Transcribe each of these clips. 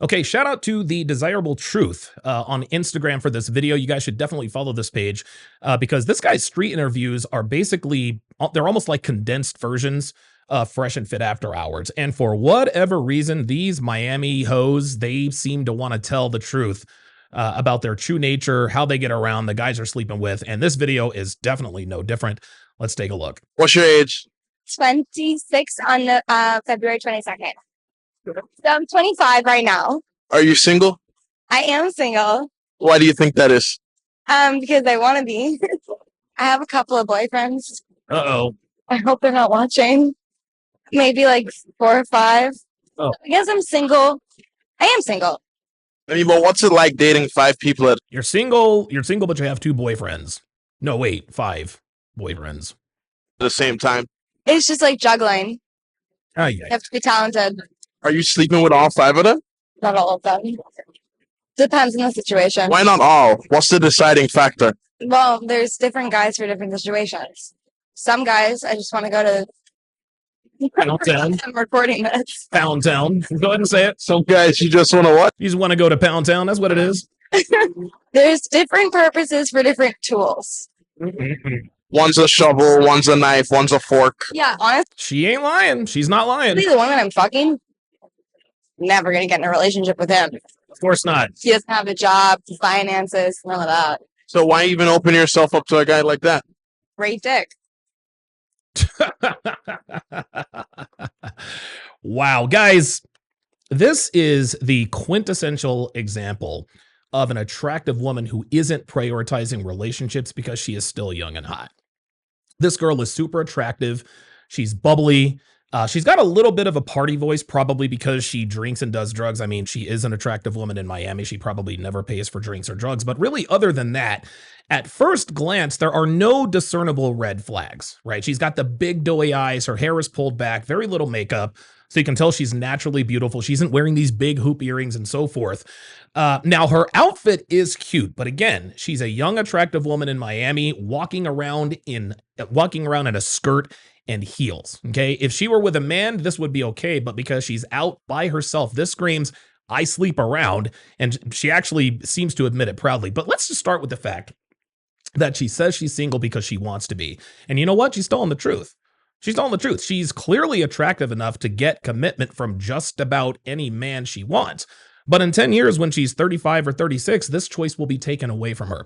Okay, shout out to the Desirable Truth on Instagram for this video. You guys should definitely follow this page because this guy's street interviews are basically, they're almost like condensed versions of Fresh and Fit After Hours. And for whatever reason, these Miami hoes, they seem to want to tell the truth about their true nature, how they get around, the guys are sleeping with. And this video is definitely no different. Let's take a look. What's your age? 26 on February 22nd. So I'm 25 right now. Are you single? I am single. Why do you think that is? Because I want to be. I have a couple of boyfriends. Uh-oh. I hope they're not watching. Maybe like 4 or 5. Oh. I guess I'm single. I am single. I mean, but what's it like dating 5 people at? You're single, but you have 2 boyfriends. No, wait, 5 boyfriends. The same time? It's just like juggling. Oh, You yeah. have to be talented. Are you sleeping with all 5 of them? Not all of them. Depends on the situation. Why not all? What's the deciding factor? Well, there's different guys for different situations. Some guys, I just want to go to Pound Town. I'm recording this. Pound Town. Go ahead and say it. Some guys, you just want to what? You just want to go to Pound Town. That's what it is. There's different purposes for different tools. One's a shovel, one's a knife, one's a fork. Yeah, honestly, She ain't lying. She's not lying. the one that I'm fucking, never gonna get in a relationship with him. Of course not. He doesn't have a job, finances, none of that. So why even open yourself up to a guy like that? Great dick. Wow, guys, this is the quintessential example of an attractive woman who isn't prioritizing relationships because she is still young and hot. This girl is super attractive. She's bubbly. She's got a little bit of a party voice, probably because she drinks and does drugs. I mean, she is an attractive woman in Miami. She probably never pays for drinks or drugs. But really, other than that, at first glance, there are no discernible red flags, right? She's got the big doughy eyes. Her hair is pulled back, very little makeup. So you can tell she's naturally beautiful. She isn't wearing these big hoop earrings and so forth. Now, her outfit is cute. But again, she's a young, attractive woman in Miami walking around in a skirt and heels. Okay. If she were with a man, this would be okay. But because she's out by herself, this screams, I sleep around. And she actually seems to admit it proudly. But let's just start with the fact that she says she's single because she wants to be. And you know what? She's telling the truth. She's telling the truth. She's clearly attractive enough to get commitment from just about any man she wants. But in 10 years, when she's 35 or 36, this choice will be taken away from her.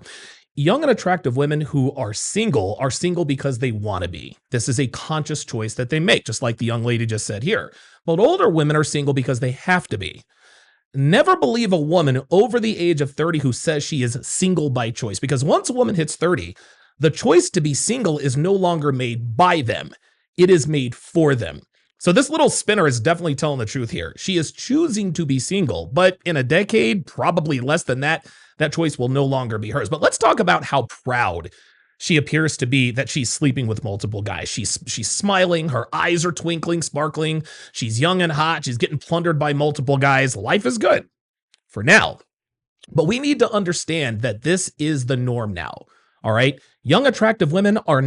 Young and attractive women who are single because they want to be. This is a conscious choice that they make, just like the young lady just said here. But older women are single because they have to be. Never believe a woman over the age of 30 who says she is single by choice, because once a woman hits 30, the choice to be single is no longer made by them. It is made for them. So this little spinner is definitely telling the truth here. She is choosing to be single, but in a decade, probably less than that, that choice will no longer be hers. But let's talk about how proud she appears to be that she's sleeping with multiple guys. She's smiling. Her eyes are twinkling, sparkling. She's young and hot. She's getting plundered by multiple guys. Life is good for now. But we need to understand that this is the norm now. All right. Young, attractive women are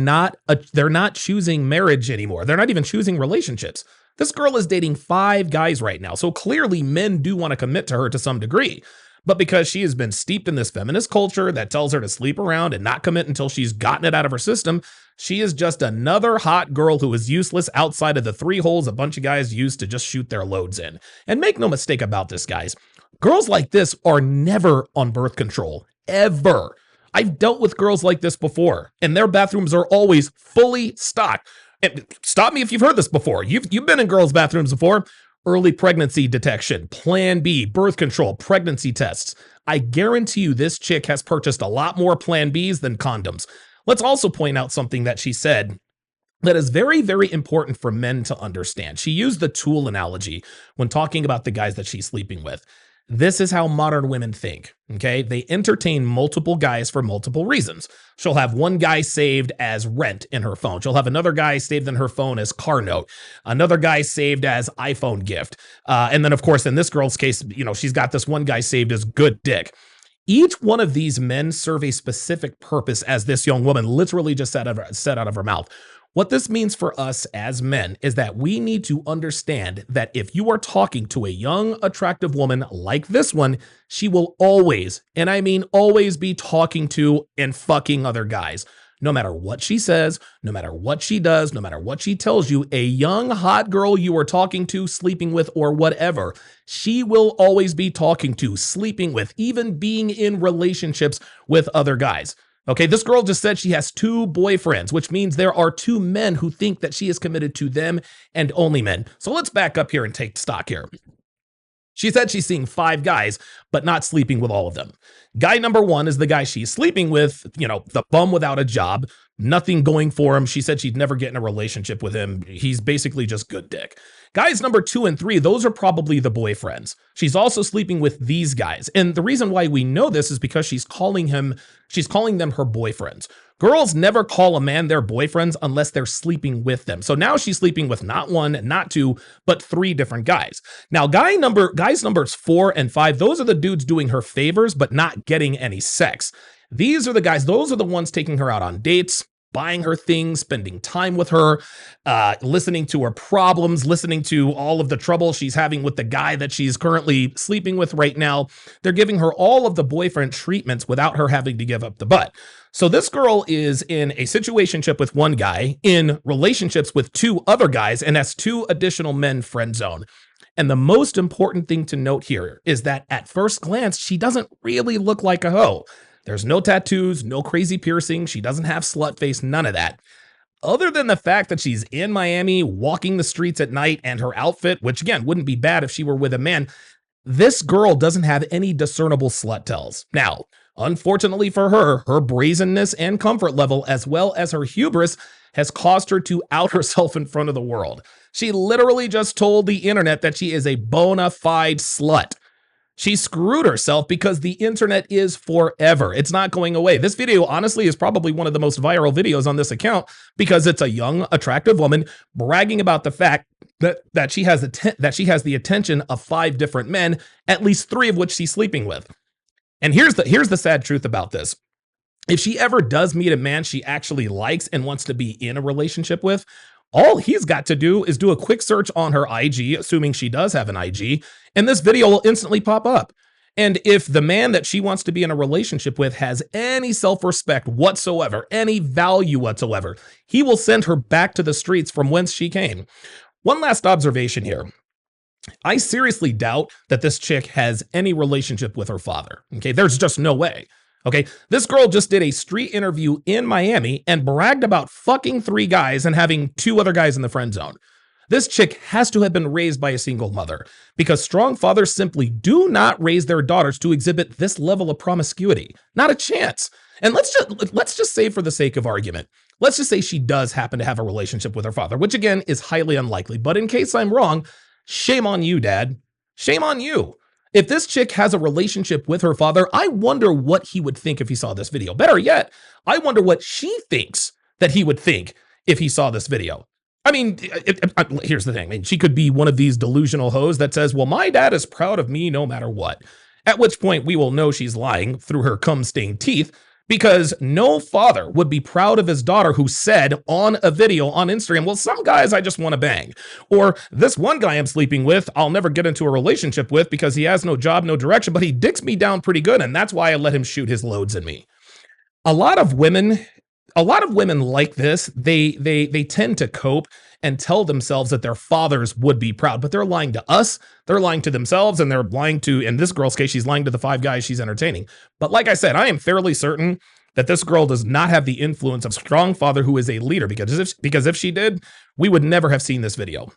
they're not choosing marriage anymore. They're not even choosing relationships. This girl is dating 5 guys right now. So clearly men do want to commit to her to some degree. But because she has been steeped in this feminist culture that tells her to sleep around and not commit until she's gotten it out of her system, she is just another hot girl who is useless outside of the 3 holes a bunch of guys use to just shoot their loads in. And make no mistake about this, guys. Girls like this are never on birth control, ever. I've dealt with girls like this before, and their bathrooms are always fully stocked. And stop me if you've heard this before. You've been in girls' bathrooms before. Early pregnancy detection, Plan B, birth control, pregnancy tests. I guarantee you this chick has purchased a lot more Plan Bs than condoms. Let's also point out something that she said that is very, very important for men to understand. She used the tool analogy when talking about the guys that she's sleeping with. This is how modern women think, okay? They entertain multiple guys for multiple reasons. She'll have one guy saved as rent in her phone. She'll have another guy saved in her phone as car note. Another guy saved as iPhone gift. And then, of course, in this girl's case, she's got this one guy saved as good dick. Each one of these men serve a specific purpose, as this young woman literally just said out of her mouth. What this means for us as men is that we need to understand that if you are talking to a young, attractive woman like this one, she will always, and I mean always, be talking to and fucking other guys. No matter what she says, no matter what she does, no matter what she tells you, a young, hot girl you are talking to, sleeping with, or whatever, she will always be talking to, sleeping with, even being in relationships with other guys. Okay, this girl just said she has 2 boyfriends, which means there are 2 men who think that she is committed to them and only men. So let's back up here and take stock here. She said she's seeing 5 guys, but not sleeping with all of them. Guy number 1 is the guy she's sleeping with, the bum without a job, nothing going for him. She said she'd never get in a relationship with him. He's basically just good dick. Guys number 2 and 3, those are probably the boyfriends. She's also sleeping with these guys. And the reason why we know this is because she's calling them her boyfriends. Girls never call a man their boyfriends unless they're sleeping with them. So now she's sleeping with not 1, not 2, but 3 different guys. Now, guys numbers 4 and 5, those are the dudes doing her favors, but not getting any sex. These are the guys, those are the ones taking her out on dates, buying her things, spending time with her, listening to her problems, listening to all of the trouble she's having with the guy that she's currently sleeping with right now. They're giving her all of the boyfriend treatments without her having to give up the butt. So this girl is in a situationship with 1 guy, in relationships with 2 other guys, and has 2 additional men friend zone. And the most important thing to note here is that at first glance, she doesn't really look like a hoe. There's no tattoos, no crazy piercing. She doesn't have slut face, none of that. Other than the fact that she's in Miami, walking the streets at night, and her outfit, which again, wouldn't be bad if she were with a man, this girl doesn't have any discernible slut tells. Now, unfortunately for her, her brazenness and comfort level, as well as her hubris, has caused her to out herself in front of the world. She literally just told the internet that she is a bona fide slut. She screwed herself because the internet is forever. It's not going away. This video, honestly, is probably one of the most viral videos on this account because it's a young, attractive woman bragging about the fact that she has the attention of 5 different men, at least 3 of which she's sleeping with. And here's the sad truth about this. If she ever does meet a man she actually likes and wants to be in a relationship with, all he's got to do is do a quick search on her IG, assuming she does have an IG, and this video will instantly pop up. And if the man that she wants to be in a relationship with has any self-respect whatsoever, any value whatsoever, he will send her back to the streets from whence she came. One last observation here. I seriously doubt that this chick has any relationship with her father. Okay, there's just no way. Okay, this girl just did a street interview in Miami and bragged about fucking 3 guys and having 2 other guys in the friend zone. This chick has to have been raised by a single mother because strong fathers simply do not raise their daughters to exhibit this level of promiscuity. Not a chance. And let's just say, for the sake of argument, let's just say she does happen to have a relationship with her father, which again is highly unlikely. But in case I'm wrong, shame on you, Dad. Shame on you. If this chick has a relationship with her father, I wonder what he would think if he saw this video. Better yet, I wonder what she thinks that he would think if he saw this video. I mean, here's the thing. I mean, she could be one of these delusional hoes that says, well, my dad is proud of me no matter what. At which point we will know she's lying through her cum-stained teeth, because no father would be proud of his daughter who said on a video on Instagram, well, some guys I just want to bang. Or this one guy I'm sleeping with, I'll never get into a relationship with because he has no job, no direction, but he dicks me down pretty good. And that's why I let him shoot his loads in me. A lot of women like this, they tend to cope and tell themselves that their fathers would be proud, but they're lying to us, they're lying to themselves, and they're lying to, in this girl's case, she's lying to the 5 guys she's entertaining. But like I said, I am fairly certain that this girl does not have the influence of a strong father who is a leader, because if she did, we would never have seen this video.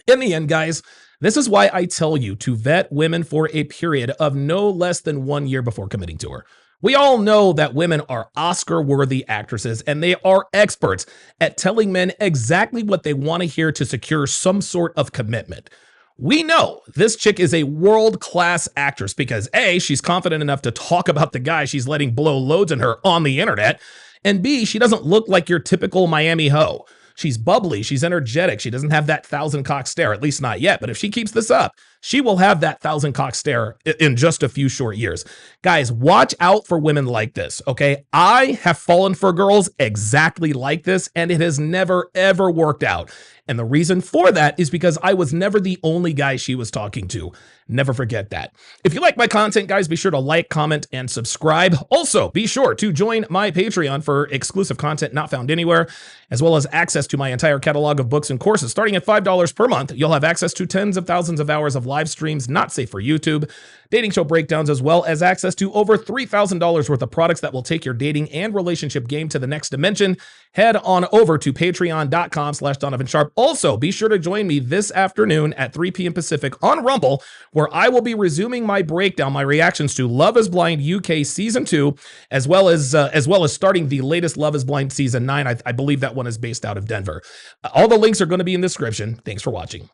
In the end, guys, this is why I tell you to vet women for a period of no less than 1 year before committing to her. We all know that women are Oscar-worthy actresses, and they are experts at telling men exactly what they want to hear to secure some sort of commitment. We know this chick is a world-class actress because A, she's confident enough to talk about the guy she's letting blow loads in her on the internet, and B, she doesn't look like your typical Miami hoe. She's bubbly, she's energetic, she doesn't have that 1,000 cock stare, at least not yet, but if she keeps this up, she will have that 1,000 cock stare in just a few short years. Guys, watch out for women like this, okay? I have fallen for girls exactly like this, and it has never, ever worked out. And the reason for that is because I was never the only guy she was talking to. Never forget that. If you like my content, guys, be sure to like, comment, and subscribe. Also, be sure to join my Patreon for exclusive content not found anywhere, as well as access to my entire catalog of books and courses. Starting at $5 per month, you'll have access to tens of thousands of hours of live streams not safe for YouTube, dating show breakdowns, as well as access to over $3,000 worth of products that will take your dating and relationship game to the next dimension. Head on over to patreon.com/Donovan Sharpe. Also, be sure to join me this afternoon at 3 p.m. Pacific on Rumble, where I will be resuming my breakdown, my reactions to Love is Blind UK Season 2, as well as starting the latest Love is Blind Season 9. I believe that one is based out of Denver. All the links are going to be in the description. Thanks for watching.